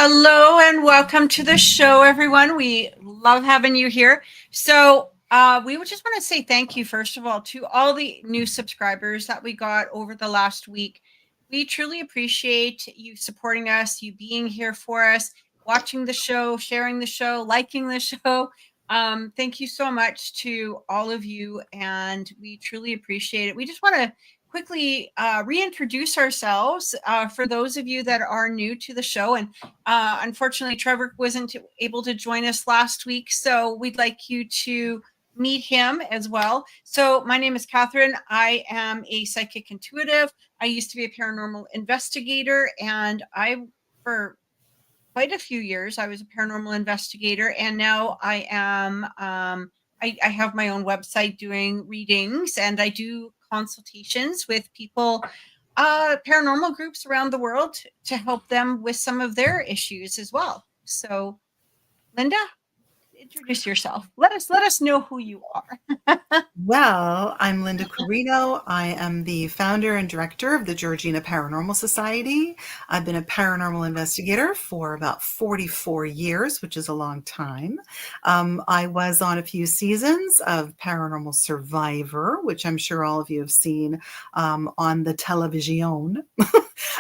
Hello and welcome to the show, everyone. We love having you here. So we would just want to say thank you, first of all, to all the new subscribers that we got over the last week. We truly appreciate you supporting us, you being here for us, watching the show, sharing the show, liking the show. Thank you so much to all of you, and we truly appreciate it. We just want to quickly reintroduce ourselves for those of you that are new to the show. And unfortunately, Trevor wasn't able to join us last week, so we'd like you to meet him as well. So my name is Cathryn. I am a psychic intuitive. I used to be a paranormal investigator, and for quite a few years, I was a paranormal investigator, and now I am, I have my own website doing readings, and I do consultations with people, paranormal groups around the world to help them with some of their issues as well. So, Lynda, introduce yourself. Let us know who you are. Well, I'm Lynda Carino. I am the founder and director of the Georgina Paranormal Society. I've been a paranormal investigator for about 44 years, which is a long time. I was on a few seasons of Paranormal Survivor, which I'm sure all of you have seen on the television.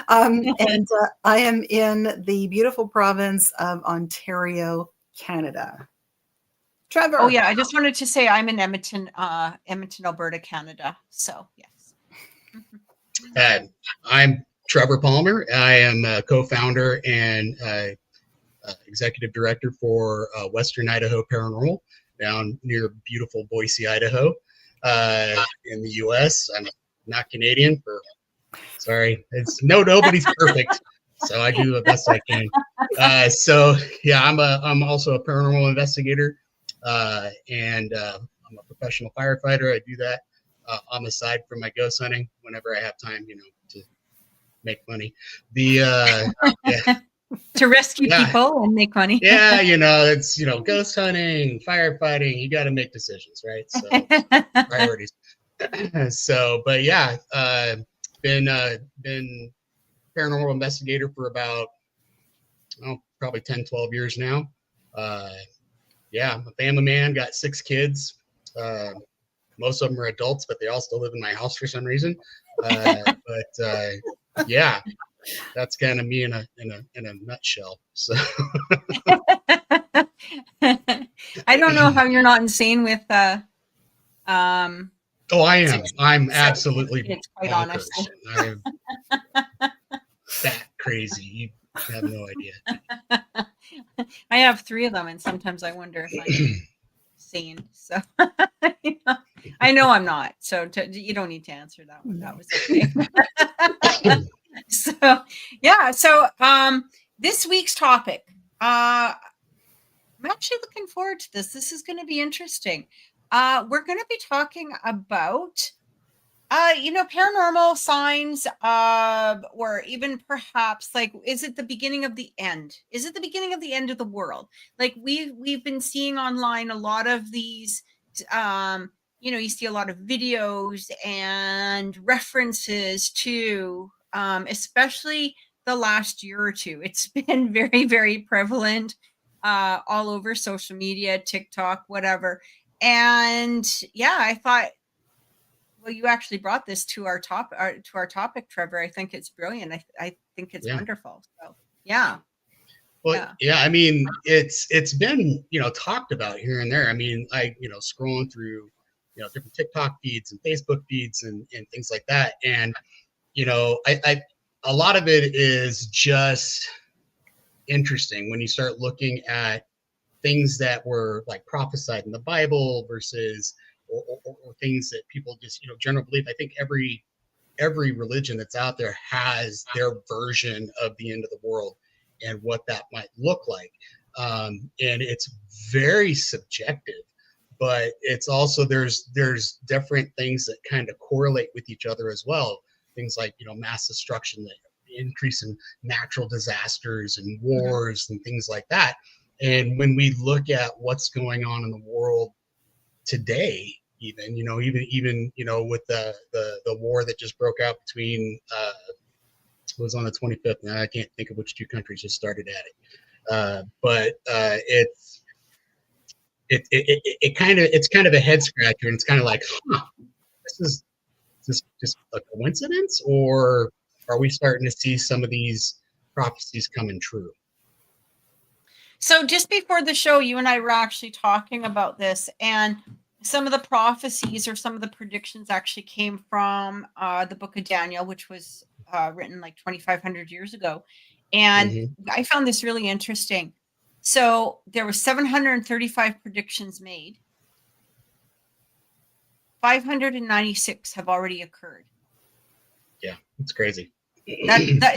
And I am in the beautiful province of Ontario, Canada. Trevor. Oh yeah, I just wanted to say I'm in Edmonton, Alberta, Canada. So yes. I'm Trevor Palmer. I am a co-founder and executive director for Western Idaho Paranormal down near beautiful Boise, Idaho, in the U.S. I'm not Canadian. Sorry, nobody's perfect. So I do the best I can. So yeah, I'm also a paranormal investigator. And I'm a professional firefighter. I do that on the side for my ghost hunting whenever I have time, to make money. Yeah. To rescue people and make money. Yeah, it's ghost hunting, firefighting. You got to make decisions, right? So priorities. So, but yeah, been paranormal investigator for about probably 10, 12 years now. Yeah, I'm a family man, got 6 kids. Most of them are adults, but they all still live in my house for some reason. Yeah, that's kind of me in a nutshell. So I don't know how you're not insane with Oh, I am. I'm absolutely it's quite honest. I'm that crazy. You have no idea. I have 3 of them, and sometimes I wonder if I'm sane. So I know I'm not. So you don't need to answer that one. That was okay. So yeah. So this week's topic. I'm actually looking forward to this. This is going to be interesting. We're going to be talking about paranormal signs, or even perhaps like, is it the beginning of the end? Is it the beginning of the end of the world? Like we've been seeing online a lot of these, you see a lot of videos and references to, especially the last year or two. It's been very, very prevalent, all over social media, TikTok, whatever. And yeah, I thought, well, you actually brought this to our topic, Trevor. I think it's brilliant. I think it's wonderful. So yeah. Well, yeah. I mean, it's been talked about here and there. I mean, scrolling through different TikTok feeds and Facebook feeds and things like that, and I a lot of it is just interesting when you start looking at things that were like prophesied in the Bible versus or things that people just general belief. I think every religion that's out there has their version of the end of the world and what that might look like, and it's very subjective, but it's also there's different things that kind of correlate with each other as well. Things like mass destruction, the increase in natural disasters and wars and things like that. And when we look at what's going on in the world today, even with the war that just broke out between was on the 25th. Now I can't think of which 2 countries just started at it. But it's kind of a head scratcher, and it's kind of like, huh, is this just a coincidence, or are we starting to see some of these prophecies coming true? So just before the show, you and I were actually talking about this, and some of the prophecies or some of the predictions actually came from the book of Daniel, which was written like 2,500 years ago. And Mm-hmm. I found this really interesting. So there were 735 predictions made. 596 have already occurred. Yeah, it's crazy.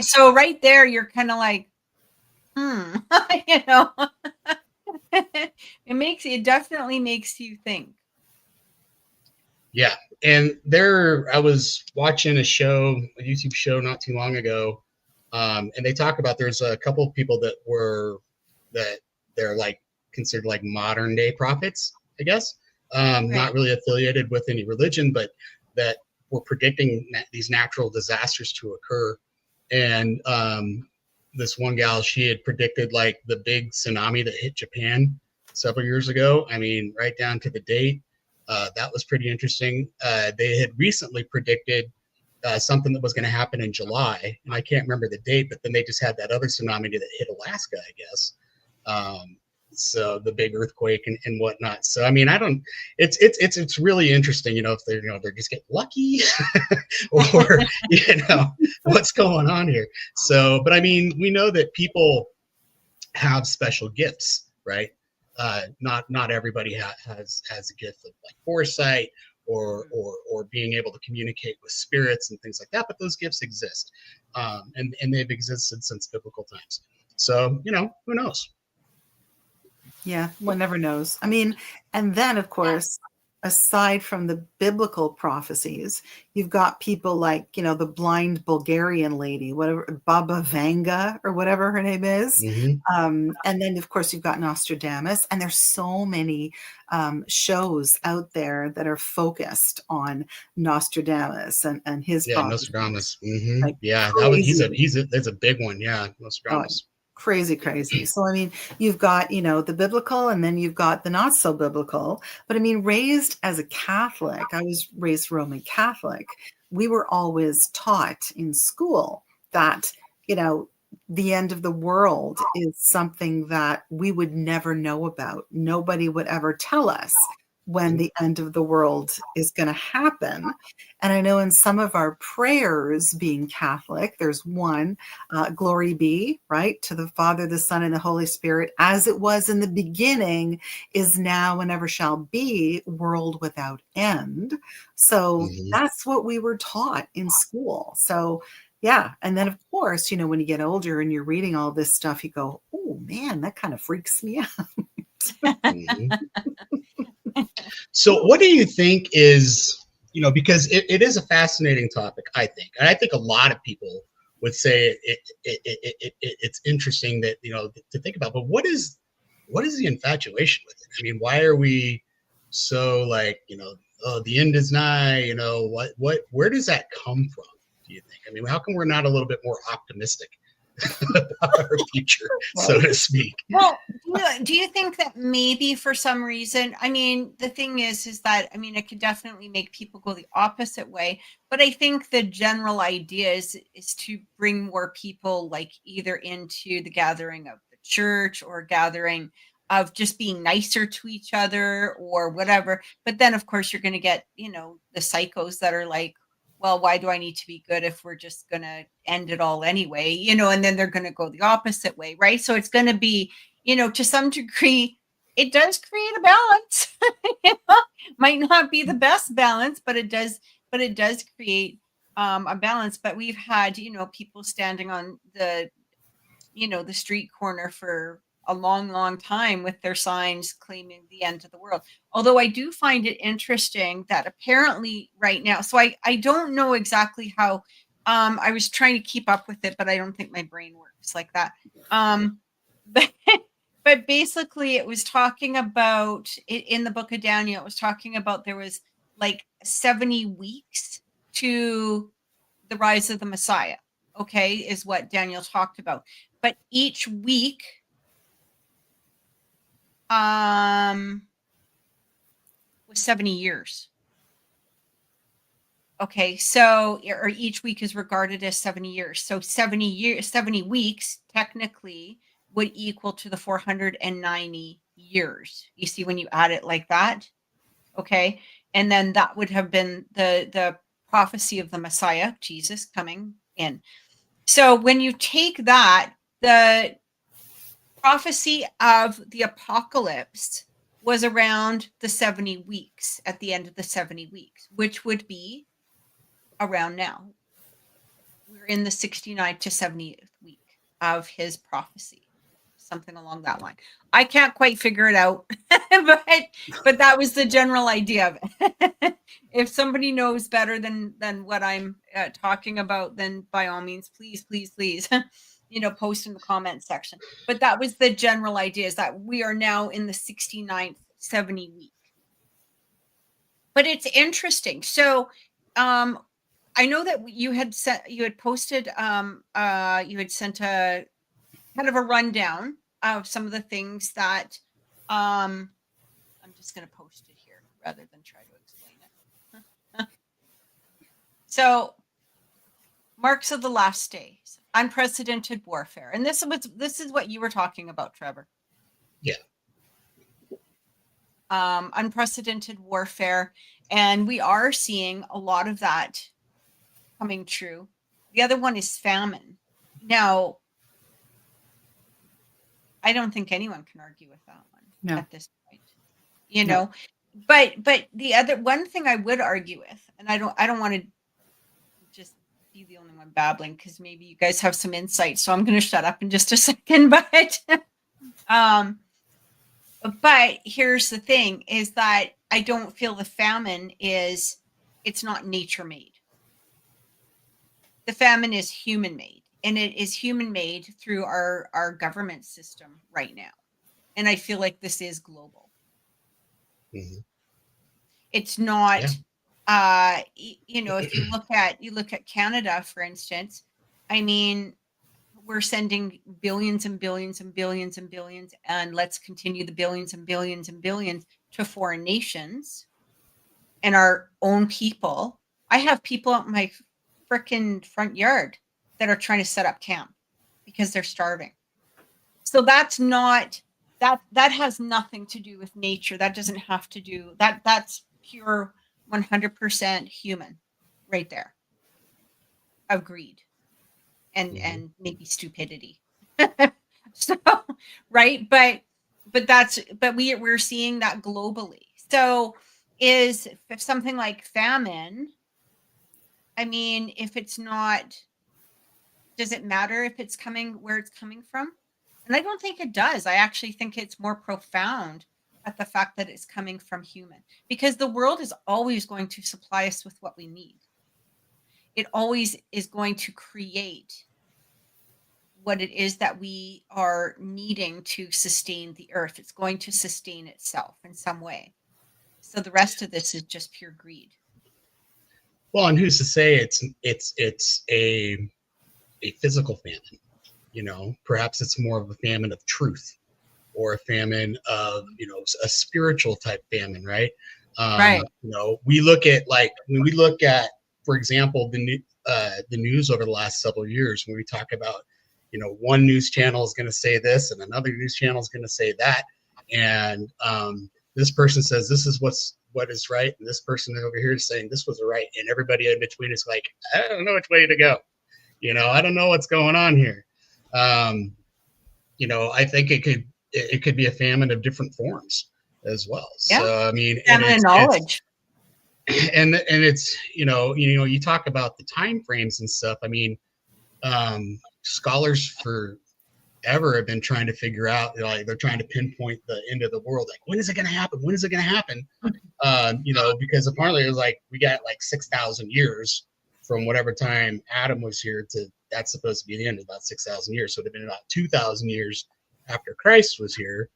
So right there, you're kind of like, you know, it definitely makes you think. Yeah, and I was watching a YouTube show not too long ago, and they talk about there's a couple of people that they're like considered like modern day prophets, I guess, Right. not really affiliated with any religion, but that were predicting these natural disasters to occur. And this one gal, she had predicted like the big tsunami that hit Japan several years ago. I mean, right down to the date. That was pretty interesting. They had recently predicted something that was going to happen in July, and I can't remember the date, but then they just had that other tsunami that hit Alaska, I guess. So the big earthquake and whatnot. So I mean, it's really interesting, if they're just getting lucky or what's going on here. So, but I mean, we know that people have special gifts, right? Not everybody has a gift of like foresight or being able to communicate with spirits and things like that, but those gifts exist, and they've existed since biblical times. So who knows? Yeah, one never knows. I mean, and then of course, aside from the biblical prophecies, you've got people like, the blind Bulgarian lady, whatever, Baba Vanga or whatever her name is. Mm-hmm. And then of course you've got Nostradamus, and there's so many shows out there that are focused on Nostradamus and his prophecies. Nostradamus. Mm-hmm. Like Yeah, that's a big one. Yeah, Nostradamus. Crazy. So, I mean, you've got, the biblical, and then you've got the not so biblical. But I mean, raised as a Catholic, I was raised Roman Catholic. We were always taught in school that, the end of the world is something that we would never know about. Nobody would ever tell us when the end of the world is going to happen. And I know in some of our prayers, being Catholic, there's one, glory be, right, to the Father, the Son, and the Holy Spirit, as it was in the beginning, is now, and ever shall be, world without end. So that's what we were taught in school. So yeah. And then of course, when you get older and you're reading all this stuff, you go, oh man, that kind of freaks me out. So what do you think is, because it is a fascinating topic, I think. And I think a lot of people would say it's interesting that, to think about, but what is the infatuation with it? I mean, why are we so like, oh, the end is nigh, where does that come from, do you think? I mean, how come we're not a little bit more optimistic about our future, so to speak? Well, do you think that maybe for some reason, I mean, the thing is that, I mean, it could definitely make people go the opposite way, but I think the general idea is to bring more people like either into the gathering of the church or gathering of just being nicer to each other or whatever. But then of course you're going to get, the psychos that are like, well, why do I need to be good if we're just going to end it all anyway? And then they're going to go the opposite way, right? So it's going to be, to some degree, it does create a balance. Might not be the best balance, but it does create a balance. But we've had, people standing on the street corner for a long time with their signs claiming the end of the world. Although I do find it interesting that apparently right now, so I don't know exactly how, I was trying to keep up with it, but I don't think my brain works like that. But basically it was talking about in the book of Daniel, it was talking about there was like 70 weeks to the rise of the Messiah. okay, is what Daniel talked about. But each week, was 70 years. Okay, so, or each week is regarded as 70 years. So 70 weeks technically would equal to the 490 years. You see when you add it like that? Okay. And then that would have been the prophecy of the Messiah, Jesus, coming in. So when you take that, the prophecy of the apocalypse was around the 70 weeks, at the end of the 70 weeks, which would be around now. We're in the 69th to 70th week of his prophecy, something along that line. I can't quite figure it out, but that was the general idea of it. If somebody knows better than what I'm talking about, then by all means, please, post in the comment section. But that was the general idea, is that we are now in the 69th, 70 week. But it's interesting. So, I know that you had sent a kind of a rundown of some of the things that I'm just going to post it here rather than try to explain it. So, marks of the last days, unprecedented warfare. And this is what you were talking about, Trevor. Yeah. Unprecedented warfare. And we are seeing a lot of that coming true. The other one is famine. Now, I don't think anyone can argue with that one at this point. You know, but the other one thing I would argue with, and I don't want to just be the only one babbling, because maybe you guys have some insight, so I'm going to shut up in just a second. But here's the thing: is that I don't feel the famine it's not nature made. The famine is human made, and it is human made through our government system right now. And I feel like this is global. Mm-hmm. It's not, if you look at Canada, for instance, I mean, we're sending billions and billions and billions and billions, and let's continue the billions and billions and billions to foreign nations and our own people. I have people at my freaking front yard that are trying to set up camp because they're starving. So that's not that has nothing to do with nature. That doesn't have to do that's pure 100% human right there, of greed and maybe stupidity. So right, but we're seeing that globally. So if something like famine, I mean, if it's not, does it matter if it's coming where it's coming from? And I don't think it does. I actually think it's more profound at the fact that it's coming from human, because the world is always going to supply us with what we need. It always is going to create what it is that we are needing to sustain the earth. It's going to sustain itself in some way. So the rest of this is just pure greed. Well, and who's to say it's a physical famine? You know, perhaps it's more of a famine of truth, or a famine of, a spiritual type famine, right? Right. We look at, like, when we look at, for example, the news over the last several years, when we talk about, one news channel is going to say this and another news channel is going to say that, and this person says this is what is right, and this person over here is saying this was right, and everybody in between is like, I don't know which way to go. I don't know what's going on here. I think it could be a famine of different forms as well. Yeah. So I mean, famine of knowledge. And it's you talk about the time frames and stuff. I mean, scholars forever have been trying to figure out, like, they're trying to pinpoint the end of the world. Like, when is it going to happen? When is it going to happen? Because apparently it was like, we got like 6,000 years from whatever time Adam was here to, that's supposed to be the end of about 6,000 years. So it would have been about 2,000 years after Christ was here.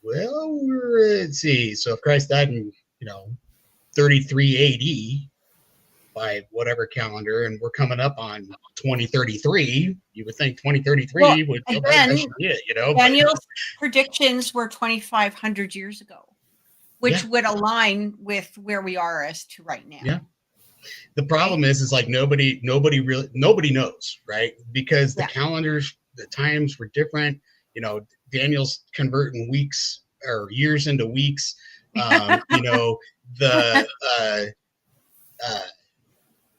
Well, let's see. So if Christ died in, 33 AD, by whatever calendar, and we're coming up on 2033. You would think 2033 would that should be it, Daniel's predictions were 2,500 years ago, which would align with where we are as to right now. Yeah. The problem is like nobody knows, right? Because the calendars, the times were different. Daniel's converting weeks or years into weeks.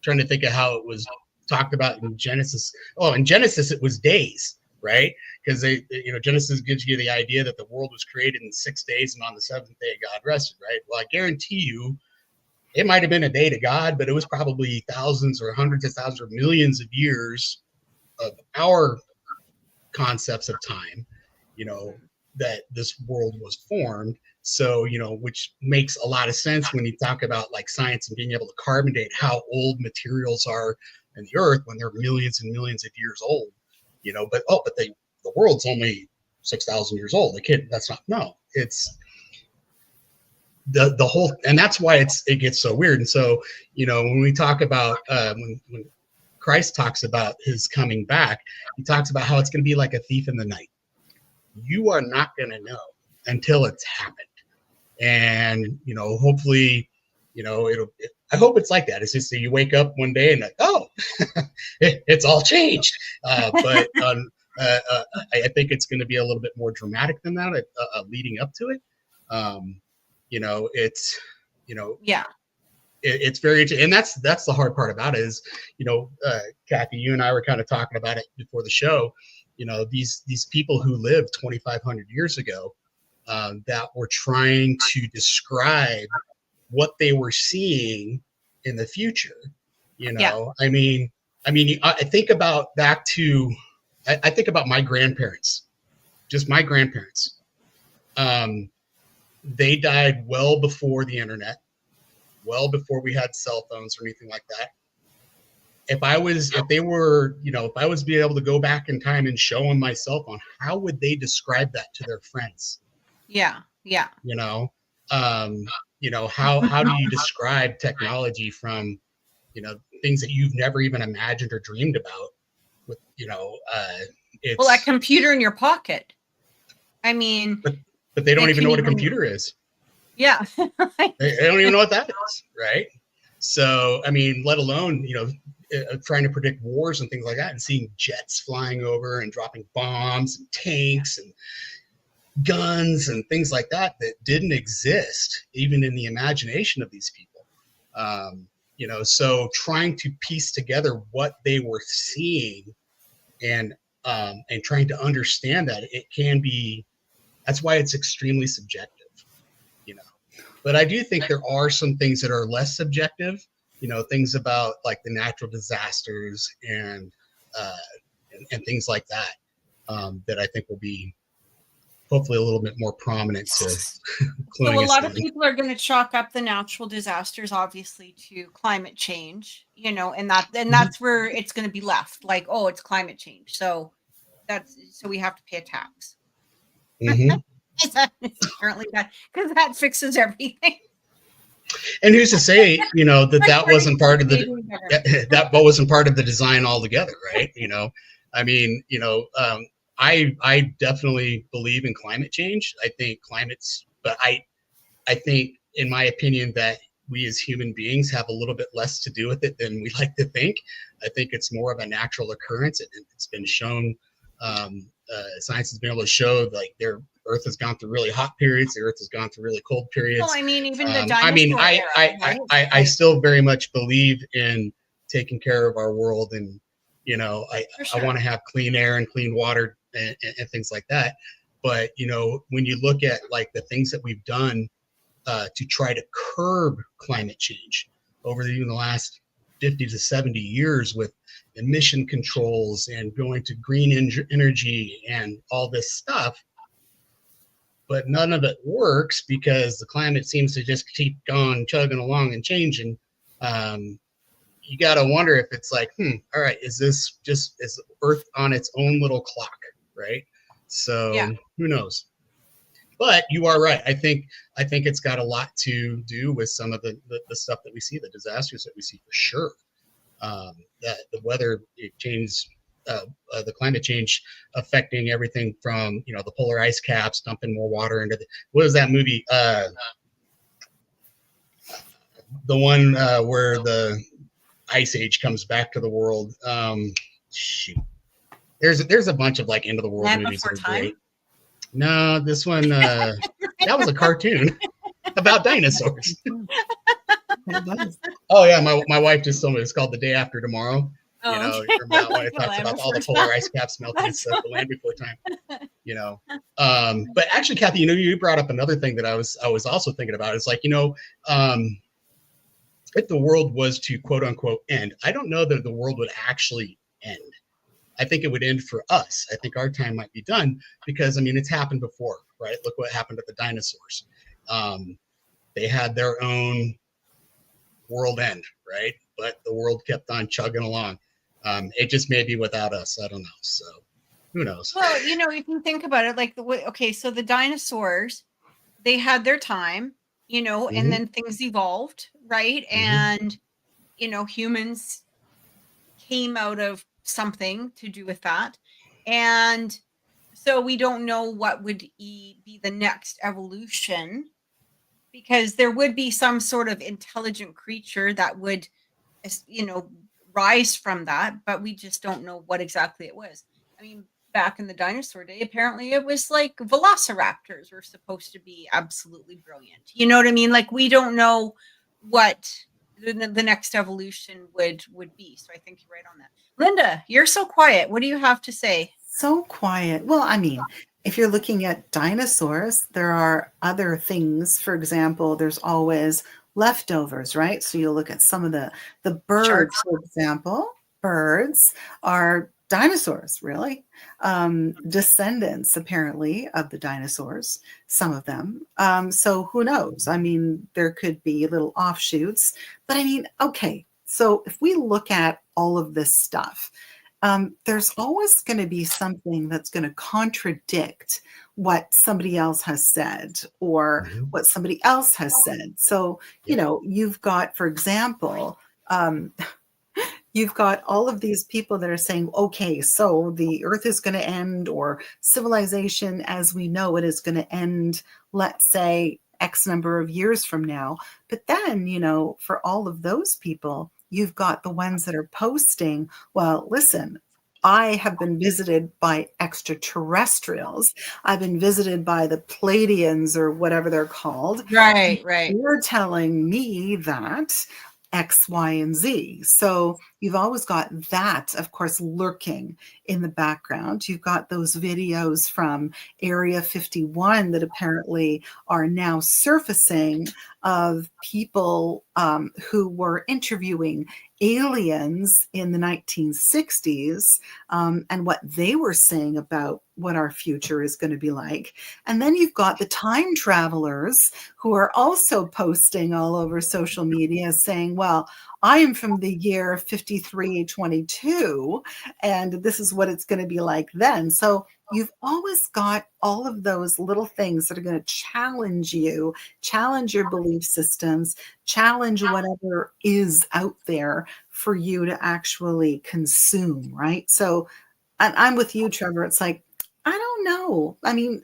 Trying to think of how it was talked about in Genesis. Oh, in Genesis it was days, right? Because Genesis gives you the idea that the world was created in 6 days, and on the seventh day God rested, right? Well, I guarantee you, it might have been a day to God, but it was probably thousands or hundreds of thousands or millions of years of our concepts of time, that this world was formed. So, which makes a lot of sense when you talk about like science and being able to carbon date how old materials are in the earth when they're millions and millions of years old, but the world's only 6,000 years old. It's the whole, and that's why it gets so weird. And so, when we talk about, when Christ talks about his coming back, he talks about how it's going to be like a thief in the night. You are not going to know until it's happened. And, hopefully, I hope it's like that. It's just that you wake up one day and like, oh, it's all changed. But I think it's going to be a little bit more dramatic than that, leading up to it. It's very interesting. And that's the hard part about it is, Kathy, you and I were kind of talking about it before the show. These people who lived 2,500 years ago, that were trying to describe what they were seeing in the future. I think about I think about my grandparents, just my grandparents. They died well before the internet, well before we had cell phones or anything like that. If I was being able to go back in time and show them my cell phone, how would they describe that to their friends? Yeah. How do you describe technology from, things that you've never even imagined or dreamed about with, it's a computer in your pocket. I mean, but they don't even know what a computer is. Yeah. They don't even know what that is. Right. So, let alone, trying to predict wars and things like that, and seeing jets flying over and dropping bombs and tanks and guns and things like that didn't exist even in the imagination of these people. So trying to piece together what they were seeing and trying to understand that that's why it's extremely subjective, but I do think there are some things that are less subjective, things about like the natural disasters and things like that, that I think will be hopefully a little bit more prominent to So a lot of people are going to chalk up the natural disasters, obviously, to climate change, and that's where it's going to be left. Like, oh, it's climate change, so we have to pay a tax. Mm-hmm. Apparently because that fixes everything. And who's to say, that wasn't part of that wasn't part of the design altogether, right? I definitely believe in climate change. I think I think, in my opinion, that we as human beings have a little bit less to do with it than we like to think. I think it's more of a natural occurrence. It's been shown, science has been able to show like Earth has gone through really hot periods. The Earth has gone through really cold periods. Well, even the dinosaur era, right? I still very much believe in taking care of our world, and I want to have clean air and clean water and things like that. But when you look at like the things that we've done to try to curb climate change over even the last 50 to 70 years with emission controls and going to green energy and all this stuff, but none of it works because the climate seems to just keep going, chugging along and changing. You got to wonder if it's like, all right, is Earth on its own little clock, right? So Who knows? But you are right. I think it's got a lot to do with some of the stuff that we see, the disasters that we see for sure. That the weather change, the climate change affecting everything from the polar ice caps dumping more water into what is that movie? The one where the ice age comes back to the world. Shoot, there's a bunch of like end of the world Land movies that Before are Time? great. No, this one that was a cartoon about dinosaurs. Oh yeah, my wife just told me it's called The Day After Tomorrow. Oh, okay. About when Like it the talks Land about all the Before polar Time. ice caps melting and stuff, the land before time. But actually, Kathy, you brought up another thing that I was also thinking about. It's like, if the world was to quote unquote end, I don't know that the world would actually end. I think it would end for us. I think our time might be done because it's happened before, right? Look what happened to the dinosaurs. They had their own world end, right? But the world kept on chugging along. It just may be without us. I don't know. So who knows? Well, you can think about it like so the dinosaurs, they had their time, and then things evolved, right? And, humans came out of something to do with that. And so we don't know what would be the next evolution, because there would be some sort of intelligent creature that would, rise from that, but we just don't know what exactly it was. I mean, back in the dinosaur day, apparently it was like velociraptors were supposed to be absolutely brilliant. You know what I mean? Like, we don't know what the next evolution would be. So I think you're right on that. Lynda, you're so quiet. What do you have to say? So quiet. Well, I mean, if you're looking at dinosaurs, there are other things. For example, there's always leftovers, right? So you look at some of the birds, Sure. for example. Birds are dinosaurs, really. Descendants, apparently, of the dinosaurs, some of them. So who knows? I mean, there could be little offshoots. But I mean, okay, so if we look at all of this stuff, there's always going to be something that's going to contradict what somebody else has said or what somebody else has said. So, you've got, for example, you've got all of these people that are saying, okay, so the earth is going to end, or civilization as we know it is going to end, let's say, X number of years from now. But then, for all of those people, you've got the ones that are posting, well, listen, I have been visited by extraterrestrials. I've been visited by the Pleiadians or whatever they're called. Right. You're telling me that X, Y, and Z. So you've always got that, of course, lurking in the background. You've got those videos from Area 51 that apparently are now surfacing of people who were interviewing aliens in the 1960s and what they were saying about what our future is going to be like. And then you've got the time travelers who are also posting all over social media saying, well, I am from the year 5322, and this is what it's going to be like then. So you've always got all of those little things that are going to challenge you, challenge your belief systems, challenge whatever is out there for you to actually consume, right? So I'm with you, Trevor. It's like, I don't know. I mean,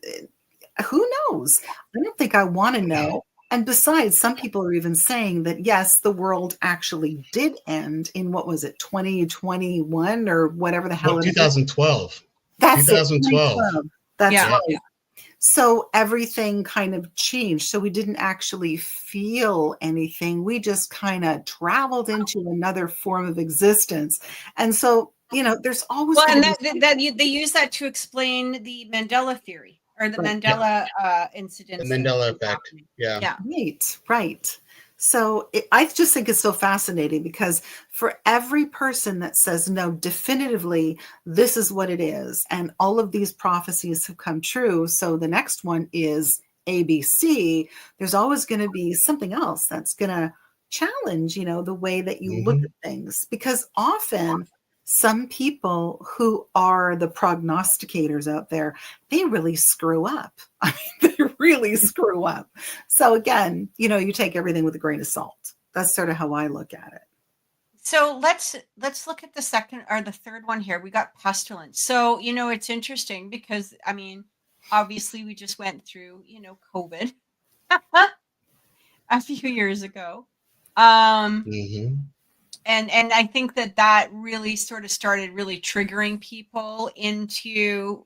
who knows? I don't think I want to know. And besides, some people are even saying that, yes, the world actually did end in, what was it, 2021 or whatever the hell it is. 2012. That's 2012. it. That's Yeah. right. So everything kind of changed. So we didn't actually feel anything. We just kind of traveled into another form of existence. And so, there's always and they use that to explain the Mandela theory, or the Mandela incident. The Mandela effect. Yeah. Right. So I just think it's so fascinating, because for every person that says, no, definitively, this is what it is, and all of these prophecies have come true, so the next one is ABC, there's always going to be something else that's going to challenge, the way that you look at things. Because often some people who are the prognosticators out there, they really screw up. I mean, they really screw up. So again, you take everything with a grain of salt. That's sort of how I look at it. So let's look at the second or the third one here. We got pestilence. So, it's interesting because obviously we just went through, COVID a few years ago. Mm-hmm. And I think that really sort of started really triggering people into,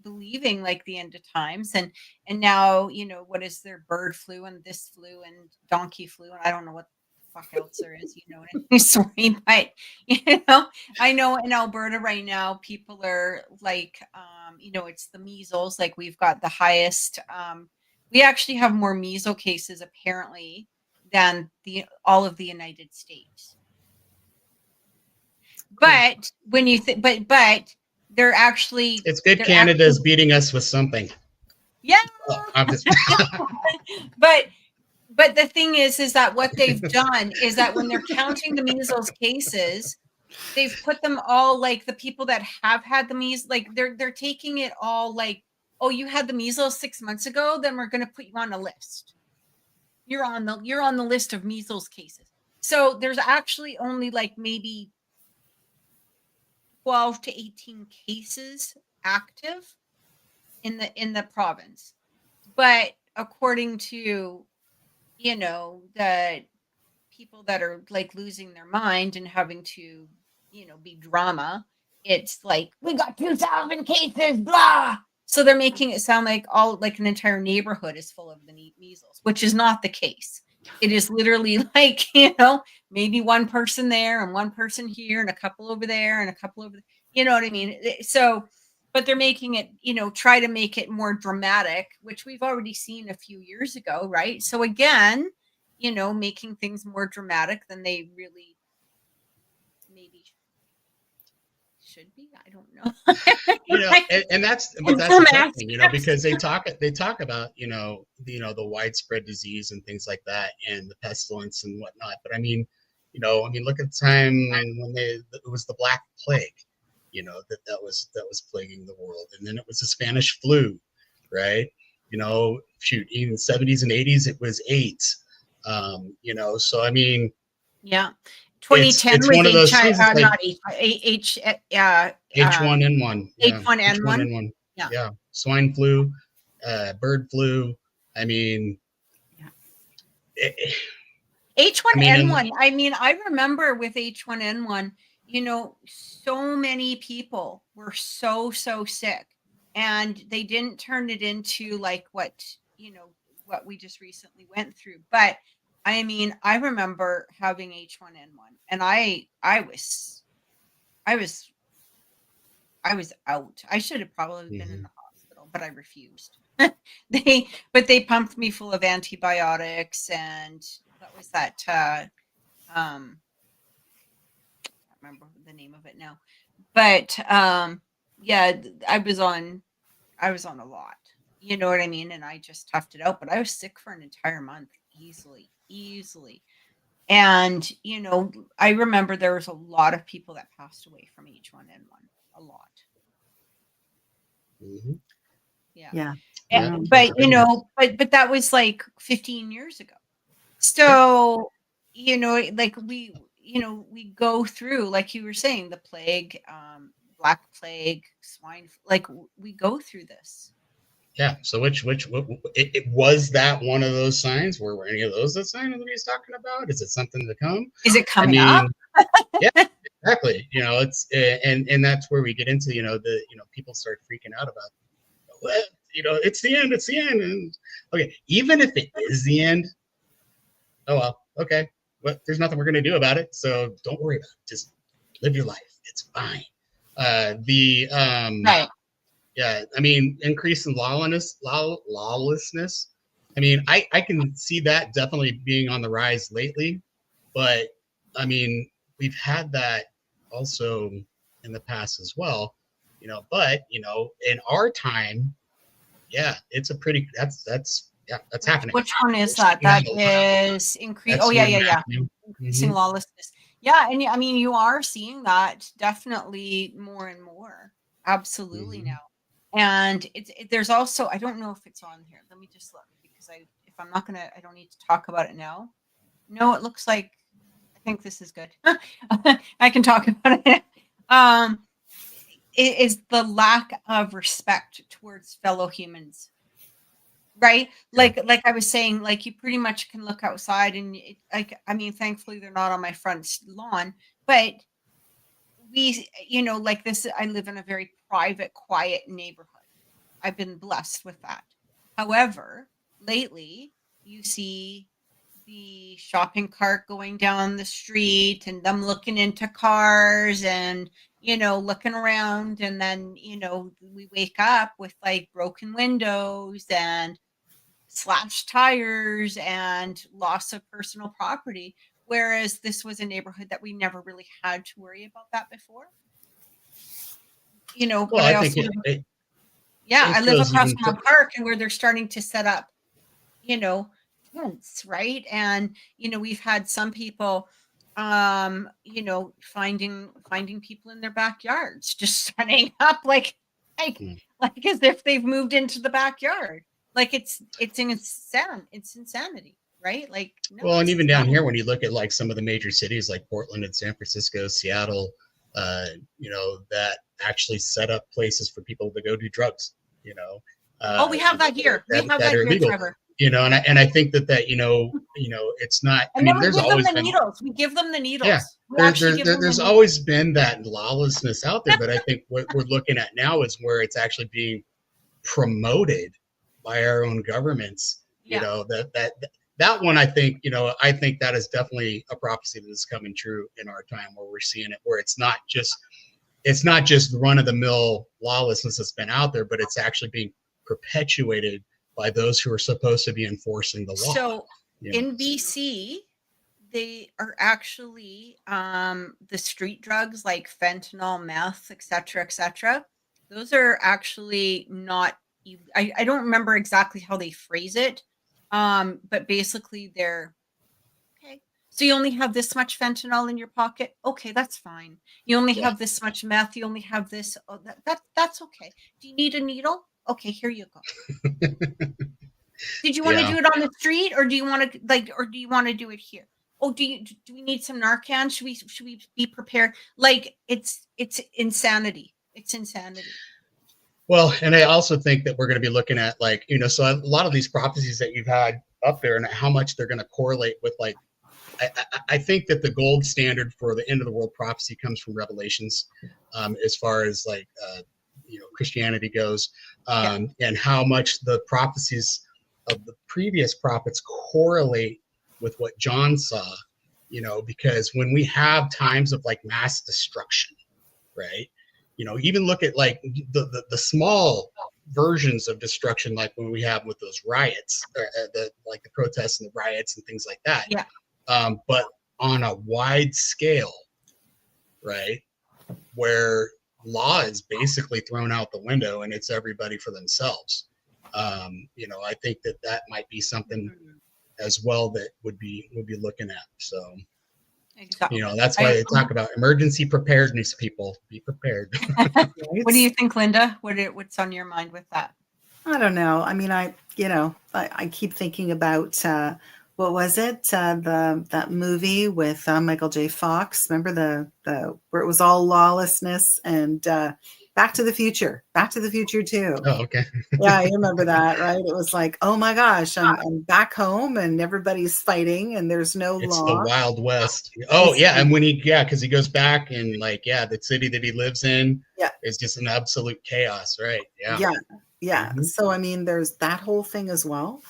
believing like the end of times. And now, what is there? Bird flu and this flu and donkey flu. And I don't know what the fuck else there is, sorry, but, I know in Alberta right now, people are like, it's the measles. Like we've got the highest, we actually have more measles cases apparently than all of the United States. But when you think, but they're actually, it's good. Canada's beating us with something. Yeah. I'm just but the thing is that what they've done is that when they're counting the measles cases, they've put them all like the people that have had the measles, like they're taking it all like, oh, you had the measles 6 months ago, then we're going to put you on a list. You're on the list of measles cases. So there's actually only like maybe 12 to 18 cases active in the province. But according to, the people that are like losing their mind and having to, be drama, it's like, we got 2,000 cases, blah. So they're making it sound like an entire neighborhood is full of the measles, which is not the case. It is literally like, maybe one person there and one person here and a couple over there and a couple over there. You know what I mean? So, but they're making it, try to make it more dramatic, which we've already seen a few years ago, right? So again, making things more dramatic than they really maybe should be. I don't know. and that's the thing, because they talk about the widespread disease and things like that and the pestilence and whatnot. But look at the time when it was the Black Plague, that was plaguing the world, and then it was the Spanish flu, right? Even 70s and 80s it was AIDS, so yeah. 2010 it's was one of those things, not H1N1. H1N1. Yeah. Swine flu, bird flu. H1N1. I remember with H1N1, so many people were so sick, and they didn't turn it into like what we just recently went through. But I remember having H1N1, and I was out. I should have probably been in the hospital, but I refused. They pumped me full of antibiotics, and what was that? I can't remember the name of it now, but yeah, I was on a lot. You know what I mean? And I just toughed it out. But I was sick for an entire month easily. And, I remember there was a lot of people that passed away from H1N1. A lot. Mm-hmm. Yeah. Yeah. But, but that was like 15 years ago. So, like we go through, like you were saying, the plague, Black Plague, swine, like we go through this. Yeah. So what it was that one of those signs? Were any of those the sign that he's talking about? Is it something to come? Is it coming up? Yeah, exactly. It's and that's where we get into people start freaking out about it's the end. It's the end. And okay, even if it is the end, oh well, okay. Well, there's nothing we're gonna do about it. So don't worry about it. Just live your life. It's fine. Right. Yeah, increase in lawlessness. I can see that definitely being on the rise lately, but we've had that also in the past as well, but in our time, yeah, it's a pretty that's happening. Which one is that? That is increase. Oh yeah. Increasing lawlessness. Yeah, and you are seeing that definitely more and more. Absolutely now. And there's also, I don't know if it's on here. Let me just look, because if I'm not gonna, I don't need to talk about it now. No, it looks like, I think this is good. I can talk about it. It is the lack of respect towards fellow humans, right? Like I was saying, like, you pretty much can look outside and like, I mean, thankfully they're not on my front lawn, but like this, I live in a very private, quiet neighborhood. I've been blessed with that. However, lately you see the shopping cart going down the street and them looking into cars and looking around, and then we wake up with like broken windows and slashed tires and loss of personal property, whereas this was a neighborhood that we never really had to worry about that before. Well, but I also I live across from a park, and where they're starting to set up tents, right? And we've had some people finding people in their backyards, just setting up like as if they've moved into the backyard. Like it's insanity, right? Like, no, well, and even down here, when you look at like some of the major cities like Portland and San Francisco, Seattle, that actually set up places for people to go do drugs. We have that here. We have that here, Trevor. And I think that it's not. And I mean, there's always been needles. We give them the needles. Yeah, there's always been that lawlessness out there, but I think what we're looking at now is where it's actually being promoted by our own governments. That one, I think that is definitely a prophecy that is coming true in our time, where we're seeing it, where it's not just run of the mill lawlessness that's been out there, but it's actually being perpetuated by those who are supposed to be enforcing the law. So in BC, they are actually the street drugs like fentanyl, meth, etc. Those are actually not. I don't remember exactly how they phrase it, but basically they're okay. So you only have this much fentanyl in your pocket. Okay, that's fine. You only have this much meth. You only have this. Oh, that's okay. Do you need a needle? Okay, here you go. Did you want to do it on the street, or do you want to do it here? Oh, do we need some Narcan? Should we be prepared? Like, it's insanity. It's insanity. Well, and I also think that we're going to be looking at so a lot of these prophecies that you've had up there and how much they're going to correlate with I think that the gold standard for the end of the world prophecy comes from Revelations, as far as Christianity goes, and how much the prophecies of the previous prophets correlate with what John saw, because when we have times of like mass destruction, right? Even look at like the small versions of destruction, like when we have with those riots, the protests and the riots and things like that. Yeah. But on a wide scale, right, where law is basically thrown out the window and it's everybody for themselves. I think that might be something as well that would be looking at. So, exactly. That's why they talk about emergency preparedness. People, be prepared. What do you think, Lynda? What's on your mind with that? I don't know. I mean, I keep thinking about what was it? That movie with Michael J. Fox. Remember the where it was all lawlessness and Back to the Future. Back to the Future 2. Oh, okay. Yeah, you remember that, right? It was like, oh my gosh, I'm back home and everybody's fighting and there's no law. It's the Wild West. Oh yeah, and when because he goes back and the city that he lives in is just an absolute chaos, right? Yeah. Mm-hmm. So I mean, there's that whole thing as well.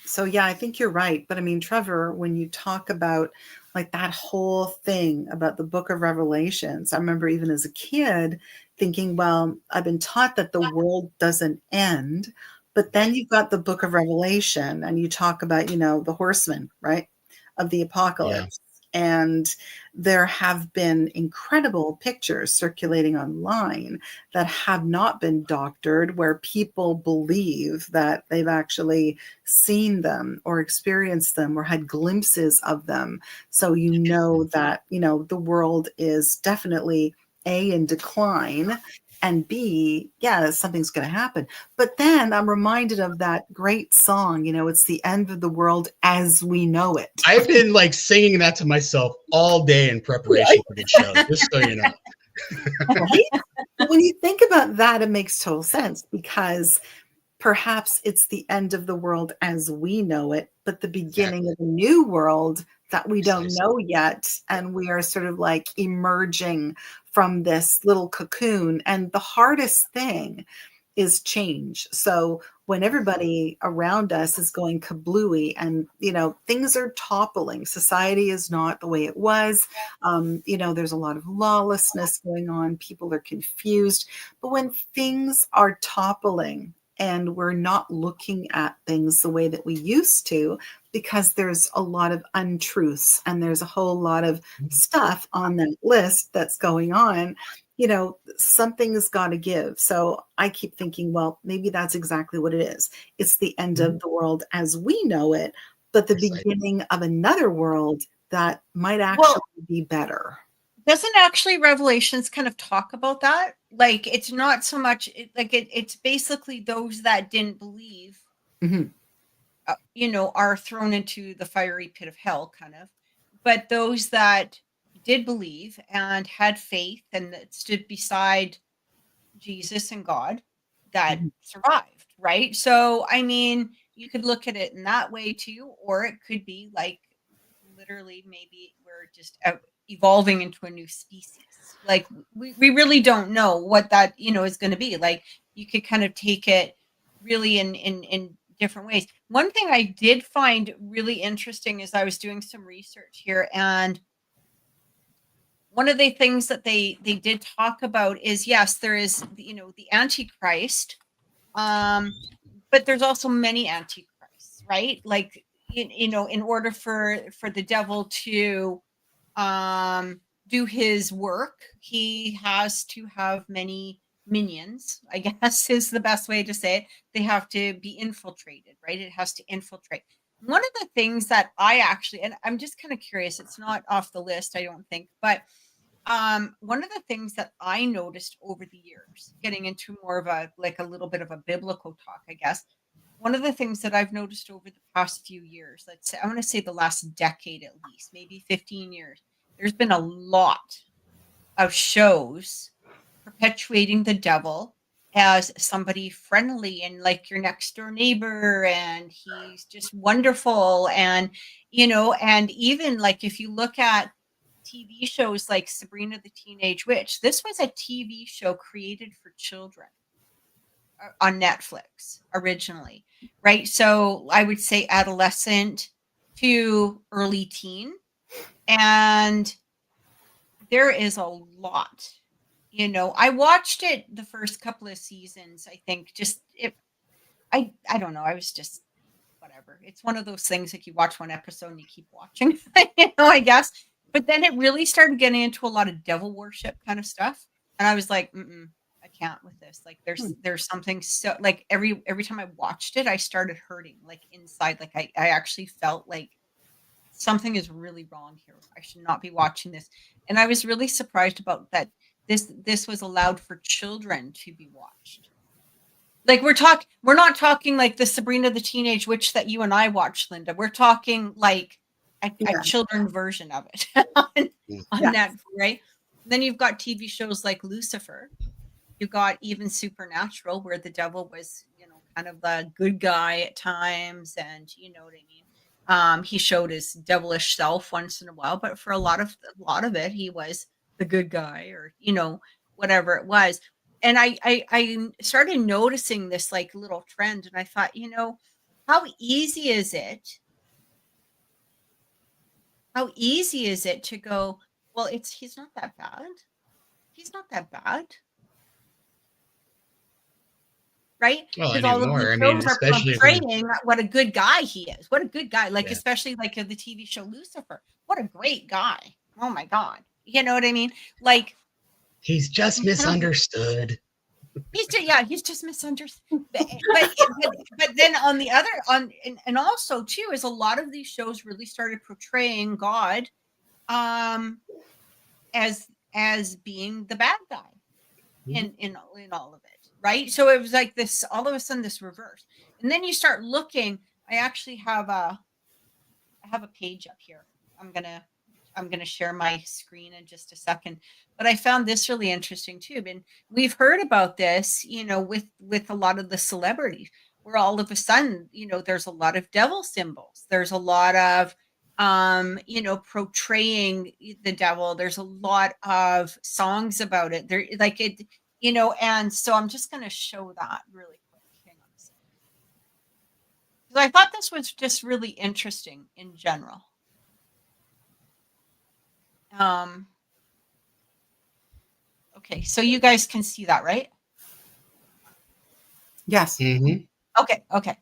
So yeah, I think you're right. But I mean, Trevor, when you talk about like that whole thing about the book of Revelations, I remember even as a kid thinking, well, I've been taught that the world doesn't end, but then you've got the book of Revelation and you talk about, the horsemen, right, of the apocalypse. And there have been incredible pictures circulating online that have not been doctored, where people believe that they've actually seen them or experienced them or had glimpses of them. So that, the world is definitely in decline. and B, yeah, something's going to happen. But then I'm reminded of that great song, it's the end of the world as we know it. I've been like singing that to myself all day in preparation for this show, just so you know. Right? When you think about that, it makes total sense, because perhaps it's the end of the world as we know it, but the beginning of a new world that we don't know yet. And we are sort of like emerging from this little cocoon. And the hardest thing is change. So when everybody around us is going kablooey and, things are toppling, society is not the way it was. There's a lot of lawlessness going on. People are confused. But when things are toppling and we're not looking at things the way that we used to, because there's a lot of untruths and there's a whole lot of stuff on that list that's going on, something's got to give. So I keep thinking, well, maybe that's exactly what it is. It's the end of the world as we know it, but the beginning of another world that might actually be better. Doesn't actually Revelations kind of talk about that? Like, it's not so much it's basically those that didn't believe, are thrown into the fiery pit of hell, kind of. But those that did believe and had faith and that stood beside Jesus and God, that survived, right? So, I mean, you could look at it in that way too, or it could be like literally maybe we're just evolving into a new species. Like we really don't know what that is going to be. Like you could kind of take it really in different ways. One thing I did find really interesting is I was doing some research here, and one of the things that they did talk about is, yes, there is the Antichrist, but there's also many Antichrists, right? Like in order for the devil to do his work, he has to have many minions, I guess is the best way to say it. They have to be infiltrated, right? It has to infiltrate. One of the things that I actually, and I'm just kind of curious, it's not off the list, I don't think, but one of the things that I noticed over the years, getting into more of a little bit of a biblical talk, I guess, one of the things that I've noticed over the past few years, let's say, I want to say the last decade at least, maybe 15 years, there's been a lot of shows perpetuating the devil as somebody friendly and like your next door neighbor, and he's just wonderful. And, and even like if you look at TV shows like Sabrina the Teenage Witch, this was a TV show created for children on Netflix originally, right? So I would say adolescent to early teen. And there is a lot, I watched it the first couple of seasons, I think, I don't know. I was just whatever. It's one of those things like you watch one episode and you keep watching, I guess. But then it really started getting into a lot of devil worship kind of stuff. And I was like, I can't with this. Like there's something so like every time I watched it, I started hurting like inside. Like I actually felt like something is really wrong here. I should not be watching this. And I was really surprised about that. This was allowed for children to be watched. Like we're not talking like the Sabrina the Teenage Witch that you and I watched, Lynda. We're talking like a children version of it on Netflix, right? And then you've got TV shows like Lucifer. You got even Supernatural, where the devil was, kind of the good guy at times, and you know what I mean. He showed his devilish self once in a while, but for a lot of it, he was the good guy, or whatever it was. And I started noticing this like little trend, and I thought, how easy is it? How easy is it to go, well, he's not that bad. He's not that bad. Right? Well, all of anymore. the shows are especially portraying what a good guy he is. What a good guy. Like, especially like the TV show Lucifer. What a great guy. Oh my God. You know what I mean? Like, he's just misunderstood. He's just misunderstood. But then on the other and also too is a lot of these shows really started portraying God as being the bad guy. in all of it, right? So it was like this, all of a sudden, this reverse. And then you start looking. I actually have a page up here. I'm gonna share my screen in just a second. But I found this really interesting too. And we've heard about this, with a lot of the celebrities, where all of a sudden, there's a lot of devil symbols. There's a lot of portraying the devil. There's a lot of songs about it. There, like it, and so I'm just gonna show that really quick. Hang on a second. Because I thought this was just really interesting in general. Okay, so you guys can see that, right? Yes. Mm-hmm. Okay.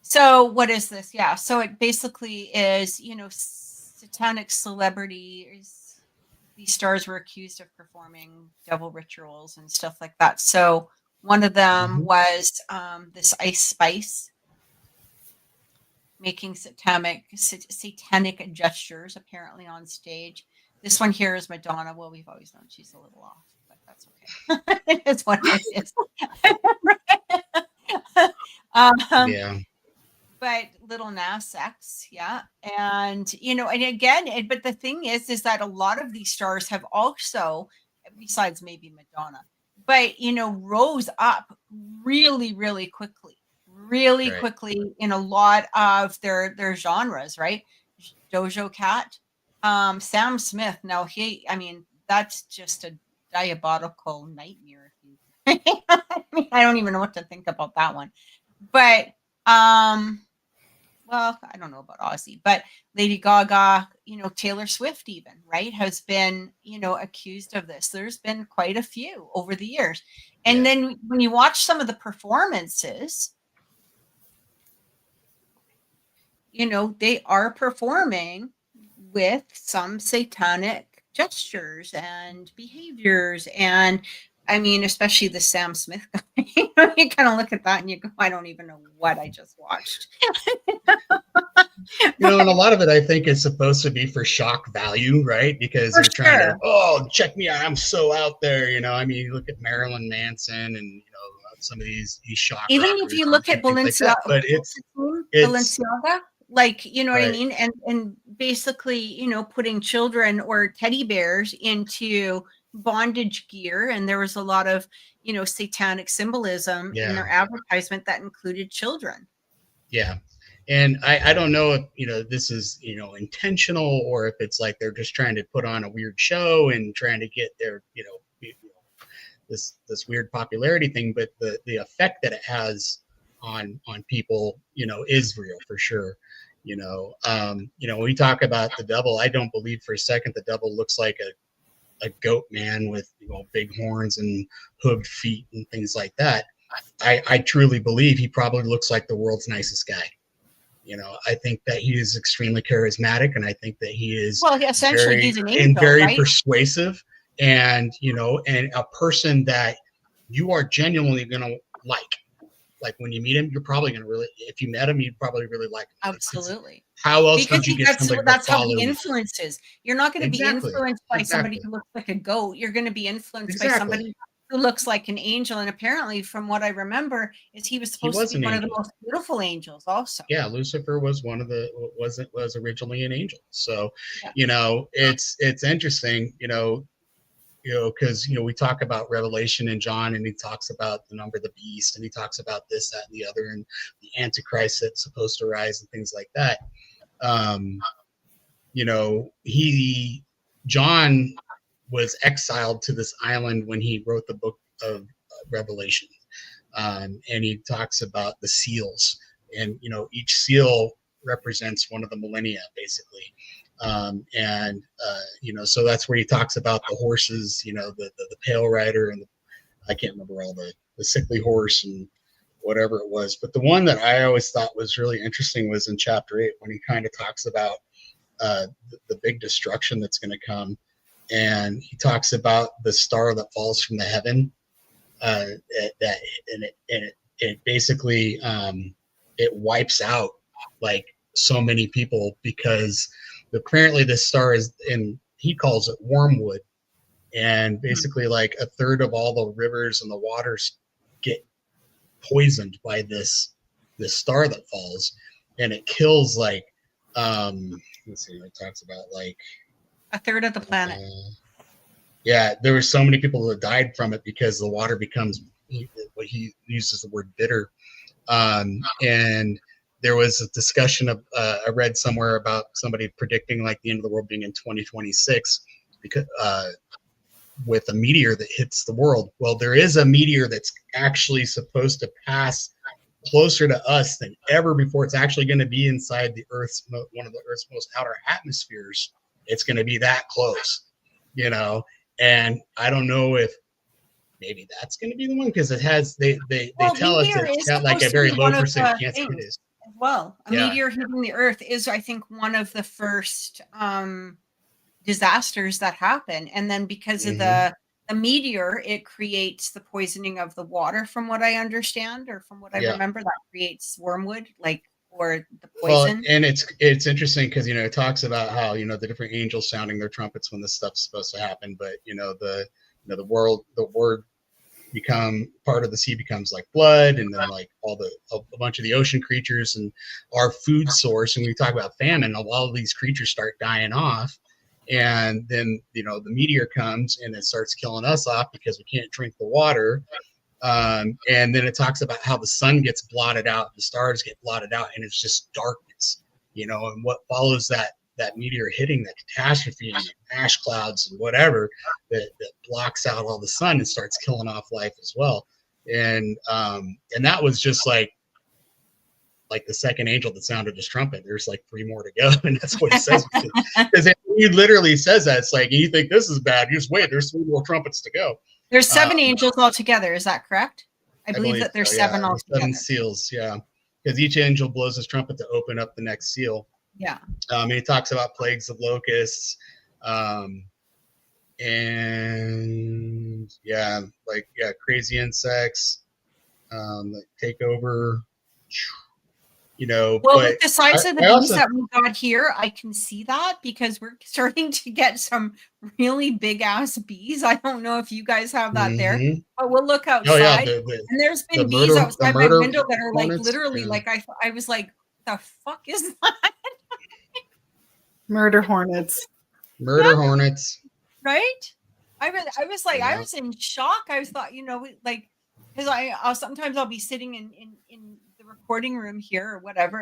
So what is this? Yeah, so it basically is, satanic celebrities. These stars were accused of performing devil rituals and stuff like that. So one of them was this Ice Spice, making satanic gestures apparently on stage. This one here is Madonna. Well, we've always known she's a little off, but that's okay. It's what it is. Yeah. But Little Nas X, yeah. And, and again, but the thing is that a lot of these stars have also, besides maybe Madonna, but, rose up really, really quickly. Really Right. quickly in a lot of their genres, right? Doja Cat, Sam Smith. Now that's just a diabolical nightmare. I don't even know what to think about that one. But well, I don't know about Ozzy, but Lady Gaga, Taylor Swift even, right, has been, accused of this. There's been quite a few over the years. And then when you watch some of the performances, they are performing with some satanic gestures and behaviors. And especially the Sam Smith guy, you kind of look at that and you go, I don't even know what I just watched. And a lot of it, I think, is supposed to be for shock value, right? Because you're trying to, check me out, I'm so out there. You look at Marilyn Manson and some of these shock. Even if you look at Balenciaga, but it's Balenciaga, like, what I mean, right. and basically, putting children or teddy bears into bondage gear, and there was a lot of satanic symbolism in their advertisement that included children. Yeah. And I don't know if this is intentional, or if it's like they're just trying to put on a weird show and trying to get their this weird popularity thing, but the effect that it has on people is real for sure. When we talk about the devil, I don't believe for a second the devil looks like a goat man with big horns and hooved feet and things like that. I truly believe he probably looks like the world's nicest guy. I think that he is extremely charismatic, and I think that he is essentially he's an angel, very right? persuasive, and and a person that you are genuinely going to like. Like when you meet him, you're probably going to really, if you met him, you'd probably really like him. Absolutely. How else would you get somebody that's to how follow he you? influences. You're not going to be influenced by somebody who looks like a goat. You're going to be influenced by somebody who looks like an angel. And apparently, from what I remember, is he was supposed to be one of the most beautiful angels also. Yeah, Lucifer was was originally an angel. So, it's interesting, because we talk about Revelation and John, and he talks about the number of the beast, and he talks about this, that, and the other, and the Antichrist that's supposed to rise and things like that. John was exiled to this island when he wrote the book of Revelation, and he talks about the seals, and each seal represents one of the millennia, basically. So that's where he talks about the horses, the pale rider, and I can't remember all the sickly horse and whatever it was. But the one that I always thought was really interesting was in chapter 8, when he kind of talks about the big destruction that's going to come. And he talks about the star that falls from the heaven, it basically it wipes out like so many people, because apparently this star is, and he calls it wormwood, and basically like a third of all the rivers and the waters get poisoned by this star that falls, and it kills like let's see, it talks about like a third of the planet. Yeah, there were so many people that died from it because the water becomes what he uses the word bitter. And there was a discussion of I read somewhere about somebody predicting like the end of the world being in 2026 because with a meteor that hits the world. Well, there is a meteor that's actually supposed to pass closer to us than ever before. It's actually going to be inside the Earth's one of the Earth's most outer atmospheres. It's going to be that close, you know. And I don't know if maybe that's going to be the one because it has they tell us it's got like a very low percent chance it is. Well, a meteor hitting the Earth is, I think, one of the first disasters that happen, and then because of the meteor, it creates the poisoning of the water, from what I understand, or from what I remember, that creates wormwood, like, or the poison. Well, and it's interesting because it talks about how the different angels sounding their trumpets when this stuff's supposed to happen, but the word become part of the sea becomes like blood, and then like a bunch of the ocean creatures and our food source, and we talk about famine, a lot of these creatures start dying off, and then the meteor comes and it starts killing us off because we can't drink the water. And then it talks about how the sun gets blotted out, the stars get blotted out, and it's just darkness, and what follows that meteor hitting, that catastrophe and ash clouds and whatever that blocks out all the sun and starts killing off life as well. And that was just like the second angel that sounded his trumpet. There's like 3 more to go, and that's what he says, because he literally says that. It's like, you think this is bad, you just wait, there's 3 more trumpets to go. There's 7 angels altogether. Is that correct? I believe that there's 7 altogether. 7 seals, because each angel blows his trumpet to open up the next seal. Yeah. And he talks about plagues of locusts, and crazy insects that take over. Well, with the size of the bees that we got here, I can see that, because we're starting to get some really big ass bees. I don't know if you guys have that there, but we'll look outside. And there's been bees outside my window that are like literally like I was like, the fuck is that? Murder hornets. Hornets. Right? I was like, I was in shock. I was thought, like, because I'll sometimes I'll be sitting in the recording room here or whatever,